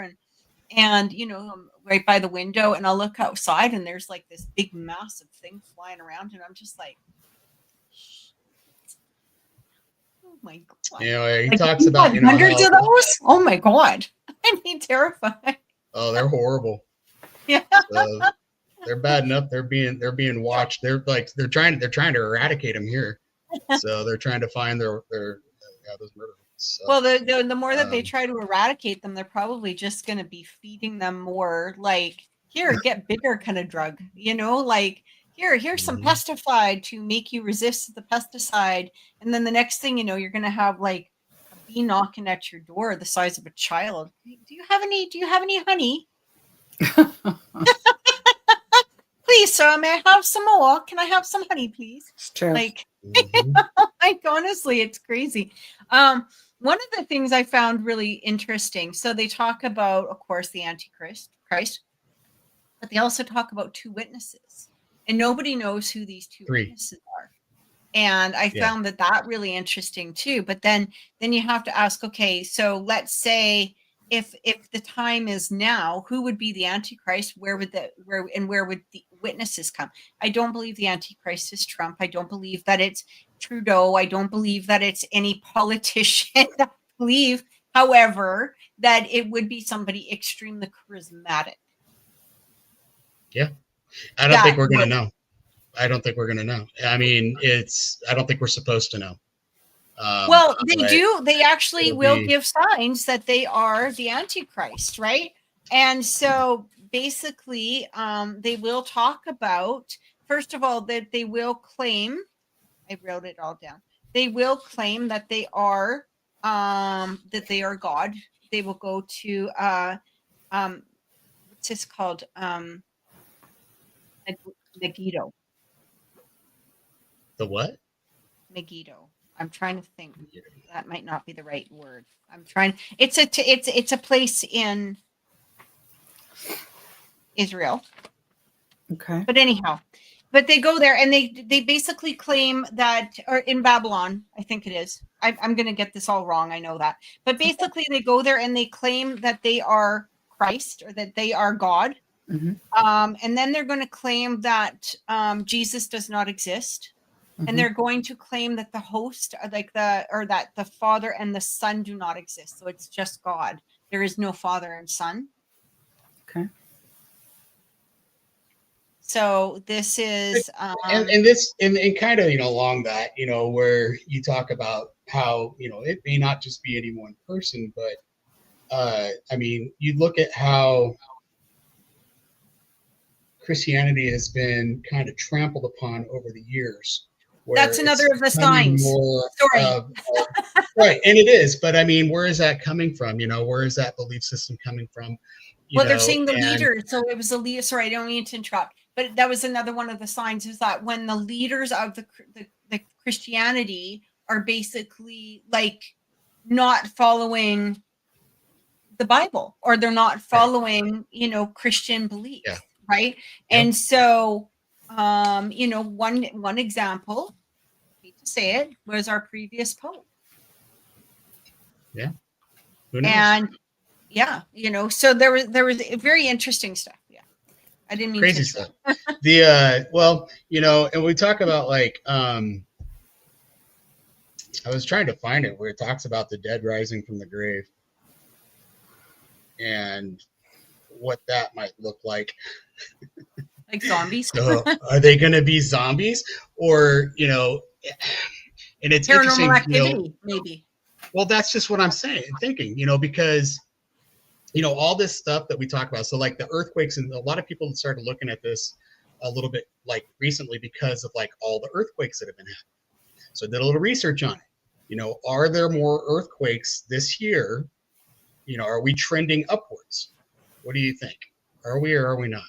and I'm right by the window, and I'll look outside, and there's like this big massive thing flying around, and I'm just like, oh my god. He talks about hundreds of those. Oh my god, I'd be terrified. Oh, they're horrible. Yeah. So they're bad enough. They're being watched. They're trying to eradicate them here. So they're trying to find those murderers. So, well, the more that they try to eradicate them, they're probably just going to be feeding them more like, here, get bigger kind of drug, like, here's some pesticide to make you resist the pesticide. And then the next thing you're going to have like a bee knocking at your door the size of a child. Do you have any honey? Please, sir, may I have some more? Can I have some honey, please? It's true. Like, like, honestly, it's crazy. One of the things I found really interesting, so they talk about, of course, the Antichrist, but they also talk about 2 witnesses, and nobody knows who these 2 witnesses are. And I found that really interesting too. But then you have to ask, okay, so let's say if the time is now, who would be the Antichrist? Where would the witnesses come? I don't believe the Antichrist is Trump. I don't believe that it's Trudeau. I don't believe that it's any politician. I believe, however, that it would be somebody extremely charismatic. Yeah. I don't think we're going to know. I mean, I don't think we're supposed to know. Well, they actually will give signs that they are the Antichrist, right? And so basically, they will talk about, first of all, that they will claim, I wrote it all down. They will claim that they are God. They will go to what's this called? Megiddo. The what? Megiddo. I'm trying to think. That might not be the right word. I'm trying. It's a place in Israel. Okay. But anyhow, but they go there and they basically claim that, or in Babylon, I think it is. I'm going to get this all wrong. I know that. But basically, they go there and they claim that they are Christ or that they are God. Mm-hmm. And then they're going to claim that Jesus does not exist. Mm-hmm. And they're going to claim that the host, that the Father and the Son do not exist. So it's just God. There is no Father and Son. Okay. So this is and this and kind of along that where you talk about how it may not just be any one person, but I mean, you look at how Christianity has been kind of trampled upon over the years. That's another of the signs. Sorry. Right, and it is, but I mean, where is that coming from? Where is that belief system coming from? They're saying the leader. So it was the leader. Sorry, I don't mean to interrupt, but that was another one of the signs, is that when the leaders of the Christianity are basically like not following the Bible, or they're not following, Christian beliefs, right? Yeah. And so, one example, I hate to say it, was our previous Pope. Yeah. Who knows? And yeah, so there was very interesting stuff. Yeah. I didn't mean crazy to stuff. And we talk about like, I was trying to find it where it talks about the dead rising from the grave and what that might look like. Like zombies. So are they going to be zombies, or, and it's paranormal activity, maybe. Well, that's just what I'm thinking, because all this stuff that we talk about. So like the earthquakes, and a lot of people started looking at this a little bit like recently because of like all the earthquakes that have been happening. So I did a little research on it. Are there more earthquakes this year? Are we trending upwards? What do you think? Are we, or are we not?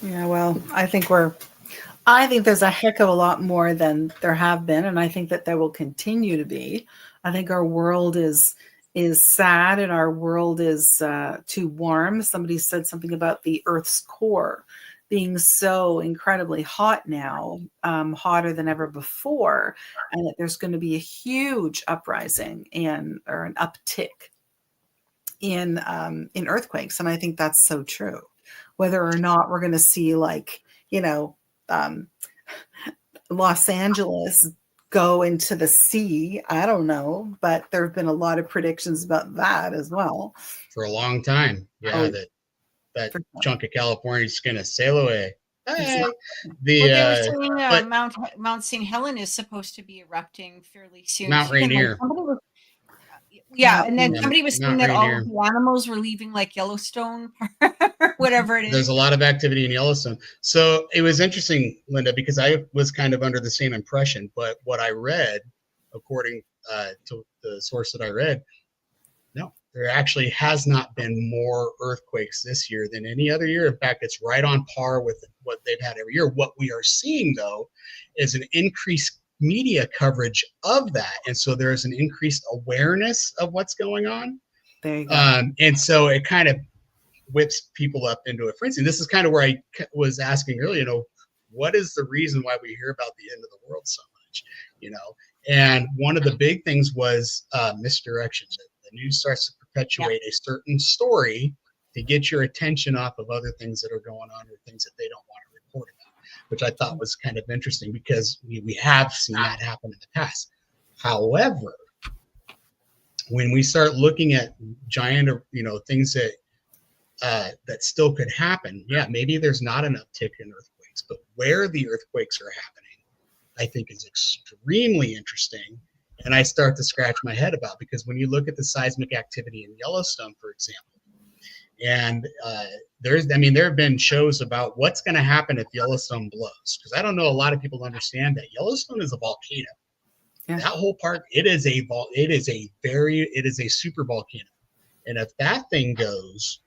Yeah, well, I think there's a heck of a lot more than there have been, and I think that there will continue to be. I think our world is sad, and our world is too warm. Somebody said something about the Earth's core being so incredibly hot now, hotter than ever before, and that there's going to be a huge uprising or an uptick in earthquakes. And I think that's so true. Whether or not we're going to see Los Angeles go into the sea, I don't know, but there have been a lot of predictions about that as well for a long time. Yeah, that chunk of California is going to sail away. Hey. They were saying Mount St. Helen is supposed to be erupting fairly soon. Mount Rainier. And then somebody was saying that all of the animals were leaving like Yellowstone or whatever it is. There's a lot of activity in Yellowstone. So it was interesting, Lynda, because I was kind of under the same impression, but what I read, according to the source that I read, no, there actually has not been more earthquakes this year than any other year. In fact, it's right on par with what they've had every year. What we are seeing, though, is an increased media coverage of that, and so there's an increased awareness of what's going on. There you go. And so it kind of whips people up into a frenzy. This is kind of where I was asking earlier, what is the reason why we hear about the end of the world so much, and one of the big things was misdirection. The news starts to perpetuate a certain story to get your attention off of other things that are going on or things that they don't want to report about, which I thought was kind of interesting because we have seen that happen in the past. However, when we start looking at giant, things that still could happen, maybe there's not an uptick in earthquakes, but where the earthquakes are happening, I think is extremely interesting. And I start to scratch my head about, because when you look at the seismic activity in Yellowstone, for example, and there have been shows about what's going to happen if Yellowstone blows, because I don't know a lot of people understand that Yellowstone is a volcano. Yeah. That whole part, it is a super volcano, and if that thing goes,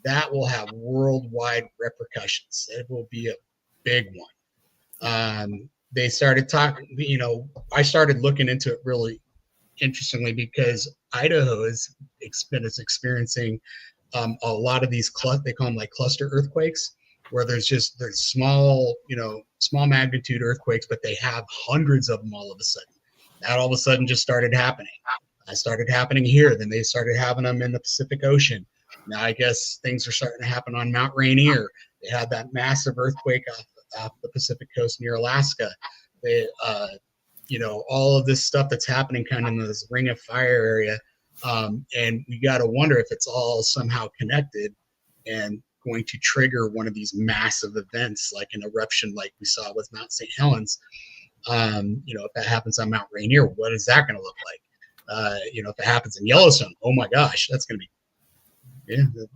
that will have worldwide repercussions. It will be a big one. they started talking, I started looking into it really interestingly because Idaho is experiencing a lot of these, they call them like cluster earthquakes, where there's small, small magnitude earthquakes, but they have hundreds of them all of a sudden. That all of a sudden just started happening. That started happening here. Then they started having them in the Pacific Ocean. Now I guess things are starting to happen on Mount Rainier. They had that massive earthquake off the Pacific coast near Alaska. They, all of this stuff that's happening kind of in this ring of fire area. And we got to wonder if it's all somehow connected and going to trigger one of these massive events, like an eruption like we saw with Mount St. Helens. If that happens on Mount Rainier, what is that going to look like? If it happens in Yellowstone, oh my gosh, that's going to be,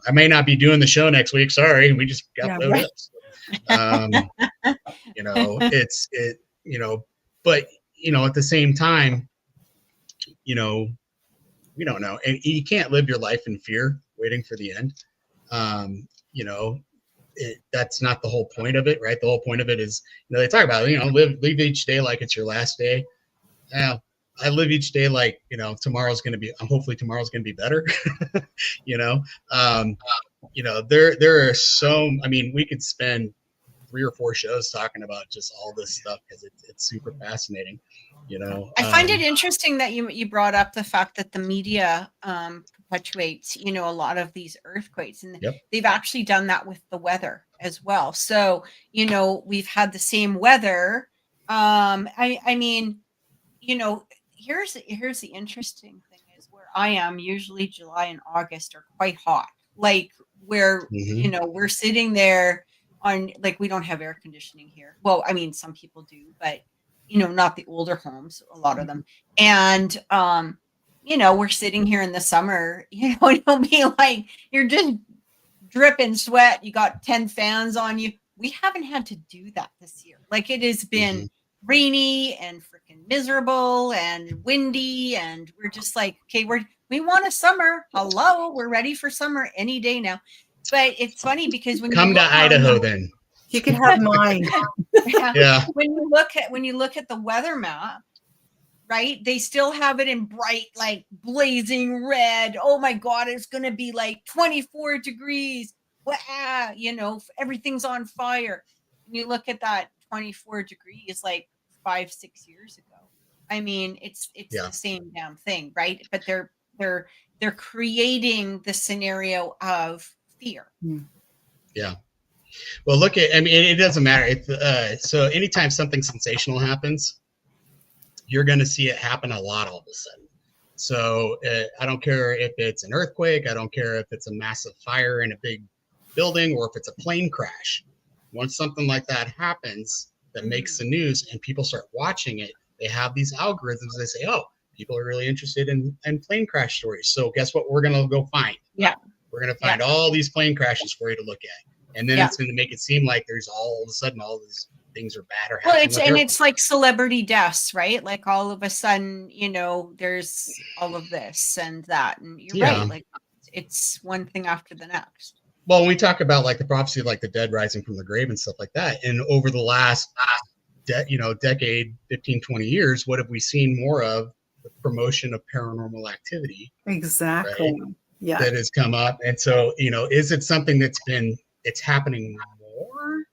I may not be doing the show next week. Sorry. We just got blowed up. But at the same time, we don't know. And you can't live your life in fear, waiting for the end. That's not the whole point of it, right? The whole point of it is, they talk about, live each day like it's your last day. I live each day like, tomorrow's going to be, hopefully tomorrow's going to be better. There are we could spend 3 or 4 shows talking about just all this stuff because it's super fascinating. I find it interesting that you brought up the fact that the media perpetuates, a lot of these earthquakes, and they've actually done that with the weather as well. So, we've had the same weather. Here's the interesting thing is where I am, usually July and August are quite hot, like where, we're sitting there on, like, we don't have air conditioning here. Well, some people do, but not the older homes, a lot of them. And, we're sitting here in the summer, it'll be like, you're just dripping sweat. You got 10 fans on you. We haven't had to do that this year. Like, it has been rainy and freaking miserable and windy. And we're just like, okay, we want a summer. Hello. We're ready for summer any day now. But it's funny because when come to Idaho, then you can have mine. Yeah. When you look at the weather map, right? They still have it in bright, like blazing red. Oh my God, it's going to be like 24 degrees. Wow, everything's on fire. And you look at that 24 degrees like 5-6 years ago. It's the same damn thing, right? But they're creating the scenario of fear. Yeah. Well, look at, it doesn't matter. So anytime something sensational happens, you're going to see it happen a lot all of a sudden. So I don't care if it's an earthquake. I don't care if it's a massive fire in a big building or if it's a plane crash. Once something like that happens that makes the news and people start watching it, they have these algorithms. They say, oh, people are really interested in plane crash stories. So guess what? We're going to go find. Yeah. We're going to find all these plane crashes for you to look at. And then it's going to make it seem like there's all of a sudden all these things are bad or happening. It's like celebrity deaths, right? Like all of a sudden, there's all of this and that. And you're right. Like it's one thing after the next. Well, when we talk about like the prophecy of like the dead rising from the grave and stuff like that, and over the last decade, 15, 20 years, what have we seen more of? The promotion of paranormal activity. Exactly. Right? Yeah. That has come up. And so, is it something it's happening more,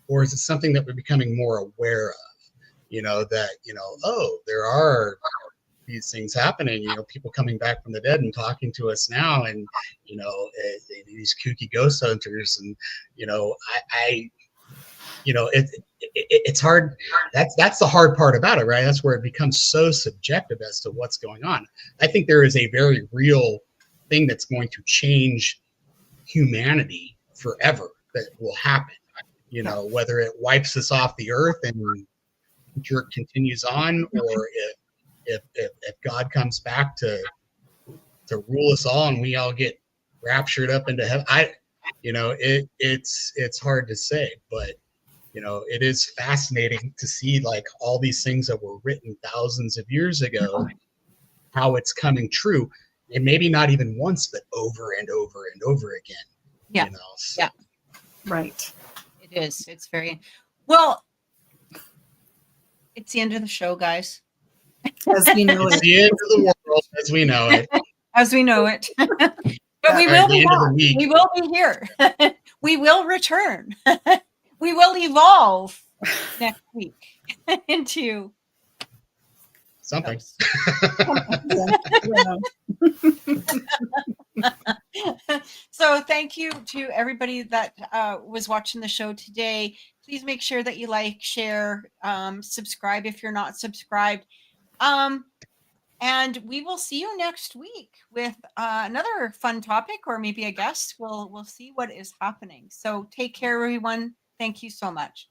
or is it something that we're becoming more aware of? There are these things happening, people coming back from the dead and talking to us now, and, these kooky ghost hunters. And, it's hard. That's the hard part about it, right? That's where it becomes so subjective as to what's going on. I think there is a very real thing that's going to change humanity forever that will happen, whether it wipes us off the earth and jerk continues on, or if God comes back to rule us all and we all get raptured up into heaven. It's hard to say, but it is fascinating to see like all these things that were written thousands of years ago, how it's coming true, and maybe not even once, but over and over and over again. Yeah. Yeah. Right. It is. It's very well. It's the end of the show, guys. As we know It's it. the end of the world as we know it. As we know it. But we Or will the be end of the back. week. We will be here. We will return. We will evolve next week into Something. So thank you to everybody that was watching the show today. Please make sure that you like, share, subscribe if you're not subscribed. And we will see you next week with another fun topic or maybe a guest. We'll see what is happening. So take care, everyone. Thank you so much.